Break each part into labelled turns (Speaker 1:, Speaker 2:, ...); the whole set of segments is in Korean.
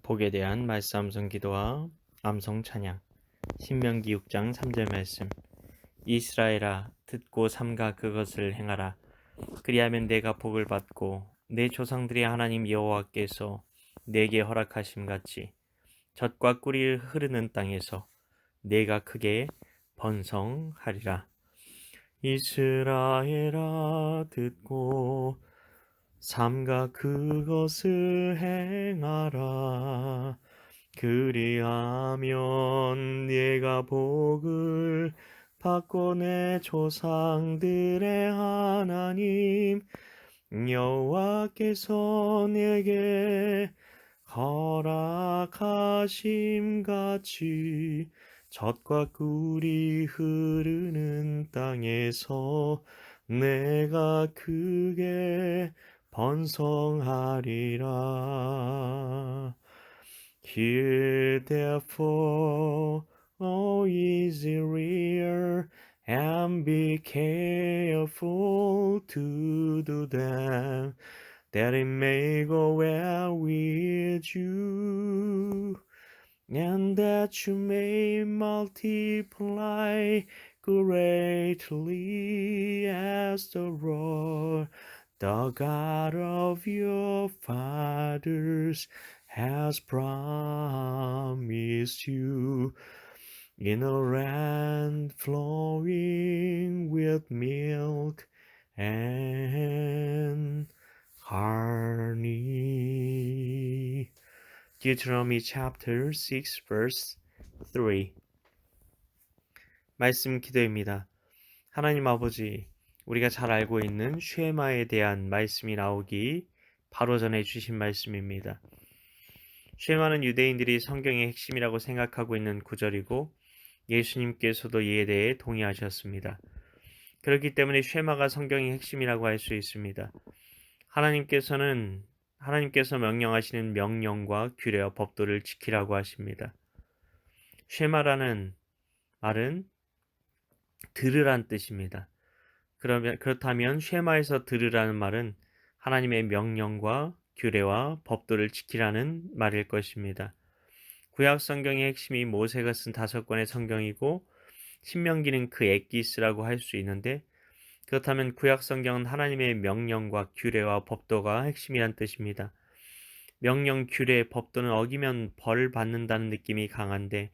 Speaker 1: 복에 대한 말씀 암송 기도와 암송 찬양. 신명기 6장 3절 말씀. 이스라엘아, 듣고 삼가 그것을 행하라. 그리하면 내가 복을 받고 내 조상들의 하나님 여호와께서 내게 허락하심 같이 젖과 꿀이 흐르는 땅에서 내가 크게 번성하리라. 이스라엘아, 듣고 삼가 그것을 행하라. 그리하면 네가 복을 받고 내 조상들의 하나님 여호와께서 내게 허락하심 같이 젖과 꿀이 흐르는 땅에서 내가 크게 번성하리라. Hear therefore, O Israel, and be careful to do them, that it may go well with you, and that you may multiply greatly as the Lord, the God of your fathers, has promised you, in a land flowing with milk and honey. Deuteronomy chapter 6 verse 3. 말씀 기도입니다. 하나님 아버지, 우리가 잘 알고 있는 쉐마에 대한 말씀이 나오기 바로 전에 주신 말씀입니다. 쉐마는 유대인들이 성경의 핵심이라고 생각하고 있는 구절이고 예수님께서도 이에 대해 동의하셨습니다. 그렇기 때문에 쉐마가 성경의 핵심이라고 할 수 있습니다. 하나님께서 명령하시는 명령과 규례와 법도를 지키라고 하십니다. 쉐마라는 말은 들으란 뜻입니다. 그렇다면 쉐마에서 들으라는 말은 하나님의 명령과 규례와 법도를 지키라는 말일 것입니다. 구약 성경의 핵심이 모세가 쓴 5권의 성경이고 신명기는 그 엑기스라고 할 수 있는데, 그렇다면 구약 성경은 하나님의 명령과 규례와 법도가 핵심이란 뜻입니다. 명령, 규례, 법도는 어기면 벌 받는다는 느낌이 강한데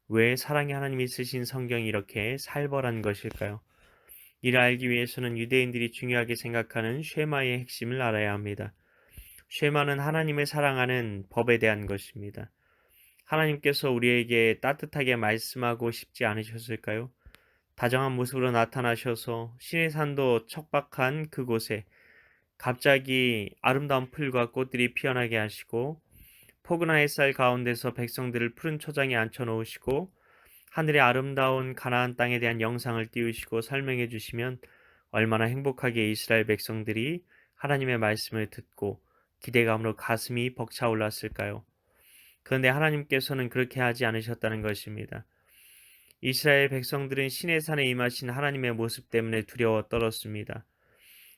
Speaker 1: 왜 사랑의 하나님이 쓰신 성경이 이렇게 살벌한 것일까요? 이를 알기 위해서는 유대인들이 중요하게 생각하는 쉐마의 핵심을 알아야 합니다. 쉐마는 하나님을 사랑하는 법에 대한 것입니다. 하나님께서 우리에게 따뜻하게 말씀하고 싶지 않으셨을까요? 다정한 모습으로 나타나셔서 시내산도 척박한 그곳에 갑자기 아름다운 풀과 꽃들이 피어나게 하시고 포근한 햇살 가운데서 백성들을 푸른 초장에 앉혀놓으시고 하늘의 아름다운 가나안 땅에 대한 영상을 띄우시고 설명해 주시면 얼마나 행복하게 이스라엘 백성들이 하나님의 말씀을 듣고 기대감으로 가슴이 벅차올랐을까요? 그런데 하나님께서는 그렇게 하지 않으셨다는 것입니다. 이스라엘 백성들은 시내산에 임하신 하나님의 모습 때문에 두려워 떨었습니다.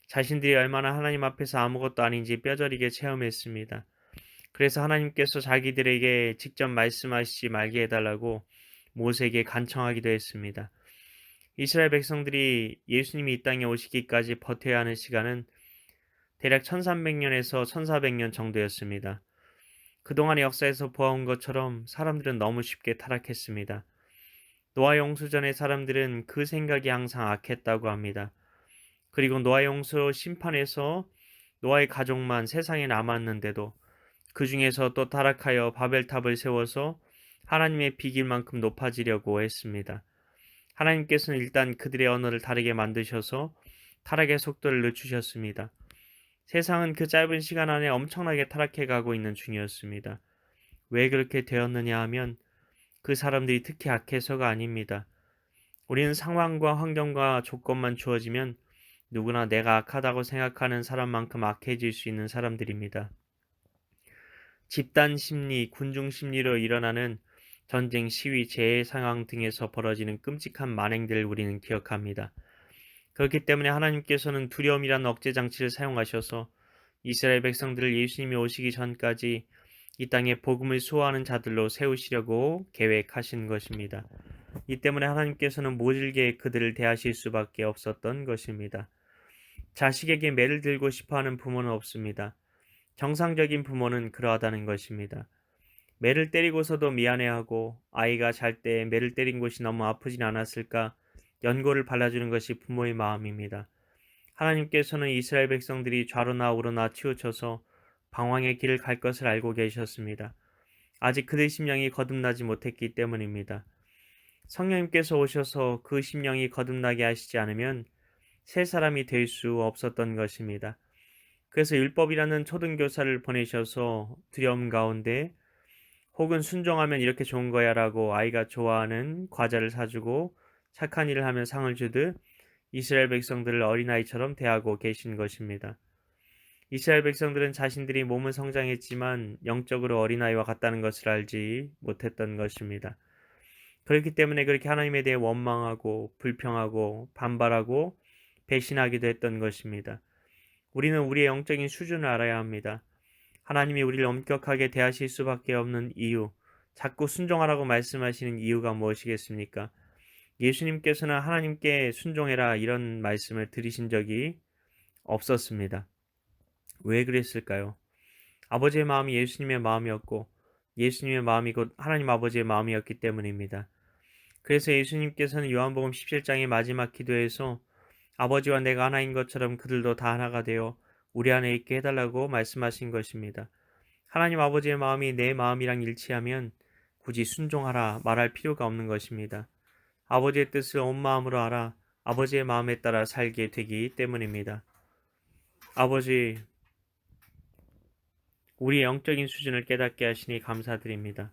Speaker 1: 자신들이 얼마나 하나님 앞에서 아무것도 아닌지 뼈저리게 체험했습니다. 그래서 하나님께서 자기들에게 직접 말씀하시지 말게 해달라고 모세에게 간청하기도 했습니다. 이스라엘 백성들이 예수님이 이 땅에 오시기까지 버텨야 하는 시간은 대략 1300년에서 1400년 정도였습니다. 그동안의 역사에서 보아온 것처럼 사람들은 너무 쉽게 타락했습니다. 노아 용수 전의 사람들은 그 생각이 항상 악했다고 합니다. 그리고 노아 용수 심판에서 노아의 가족만 세상에 남았는데도 그 중에서 또 타락하여 바벨탑을 세워서 하나님의 비길만큼 높아지려고 했습니다. 하나님께서는 일단 그들의 언어를 다르게 만드셔서 타락의 속도를 늦추셨습니다. 세상은 그 짧은 시간 안에 엄청나게 타락해 가고 있는 중이었습니다. 왜 그렇게 되었느냐 하면 그 사람들이 특히 악해서가 아닙니다. 우리는 상황과 환경과 조건만 주어지면 누구나 내가 악하다고 생각하는 사람만큼 악해질 수 있는 사람들입니다. 집단 심리, 군중 심리로 일어나는 전쟁, 시위, 재해 상황 등에서 벌어지는 끔찍한 만행들을 우리는 기억합니다. 그렇기 때문에 하나님께서는 두려움이라는 억제 장치를 사용하셔서 이스라엘 백성들을 예수님이 오시기 전까지 이 땅에 복음을 수호하는 자들로 세우시려고 계획하신 것입니다. 이 때문에 하나님께서는 모질게 그들을 대하실 수밖에 없었던 것입니다. 자식에게 매를 들고 싶어하는 부모는 없습니다. 정상적인 부모는 그러하다는 것입니다. 매를 때리고서도 미안해하고 아이가 잘 때 매를 때린 곳이 너무 아프진 않았을까 연고를 발라주는 것이 부모의 마음입니다. 하나님께서는 이스라엘 백성들이 좌로나 우로나 치우쳐서 방황의 길을 갈 것을 알고 계셨습니다. 아직 그들 심령이 거듭나지 못했기 때문입니다. 성령님께서 오셔서 그 심령이 거듭나게 하시지 않으면 새 사람이 될 수 없었던 것입니다. 그래서 율법이라는 초등교사를 보내셔서 두려움 가운데 혹은 순종하면 이렇게 좋은 거야 라고 아이가 좋아하는 과자를 사주고 착한 일을 하면 상을 주듯 이스라엘 백성들을 어린아이처럼 대하고 계신 것입니다. 이스라엘 백성들은 자신들이 몸은 성장했지만 영적으로 어린아이와 같다는 것을 알지 못했던 것입니다. 그렇기 때문에 그렇게 하나님에 대해 원망하고 불평하고 반발하고 배신하기도 했던 것입니다. 우리는 우리의 영적인 수준을 알아야 합니다. 하나님이 우리를 엄격하게 대하실 수밖에 없는 이유, 자꾸 순종하라고 말씀하시는 이유가 무엇이겠습니까? 예수님께서는 하나님께 순종해라 이런 말씀을 들으신 적이 없었습니다. 왜 그랬을까요? 아버지의 마음이 예수님의 마음이었고 예수님의 마음이 곧 하나님 아버지의 마음이었기 때문입니다. 그래서 예수님께서는 요한복음 17장의 마지막 기도에서 아버지와 내가 하나인 것처럼 그들도 다 하나가 되어 우리 안에 있게 해달라고 말씀하신 것입니다. 하나님 아버지의 마음이 내 마음이랑 일치하면 굳이 순종하라 말할 필요가 없는 것입니다. 아버지의 뜻을 온 마음으로 알아 아버지의 마음에 따라 살게 되기 때문입니다. 아버지, 우리의 영적인 수준을 깨닫게 하시니 감사드립니다.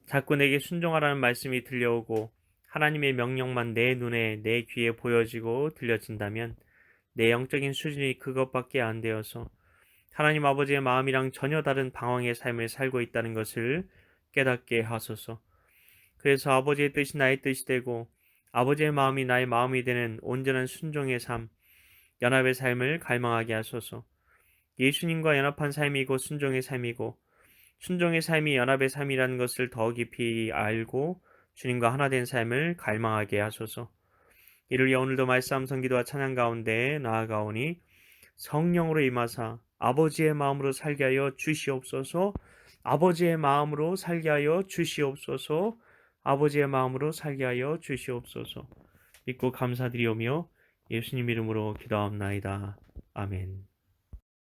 Speaker 1: 자꾸 내게 순종하라는 말씀이 들려오고 하나님의 명령만 내 눈에 내 귀에 보여지고 들려진다면 내 영적인 수준이 그것밖에 안 되어서 하나님 아버지의 마음이랑 전혀 다른 방황의 삶을 살고 있다는 것을 깨닫게 하소서. 그래서 아버지의 뜻이 나의 뜻이 되고 아버지의 마음이 나의 마음이 되는 온전한 순종의 삶, 연합의 삶을 갈망하게 하소서. 예수님과 연합한 삶이고 순종의 삶이고 순종의 삶이 연합의 삶이라는 것을 더 깊이 알고 주님과 하나 된 삶을 갈망하게 하소서. 이를 위해 오늘도 말씀 성기도와 찬양 가운데 나아가오니 성령으로 임하사 아버지의 마음으로 살게 하여 주시옵소서. 아버지의 마음으로 살게 하여 주시옵소서. 아버지의 마음으로 살게 하여 주시옵소서. 믿고 감사드리오며 예수님 이름으로 기도합나이다. 아멘.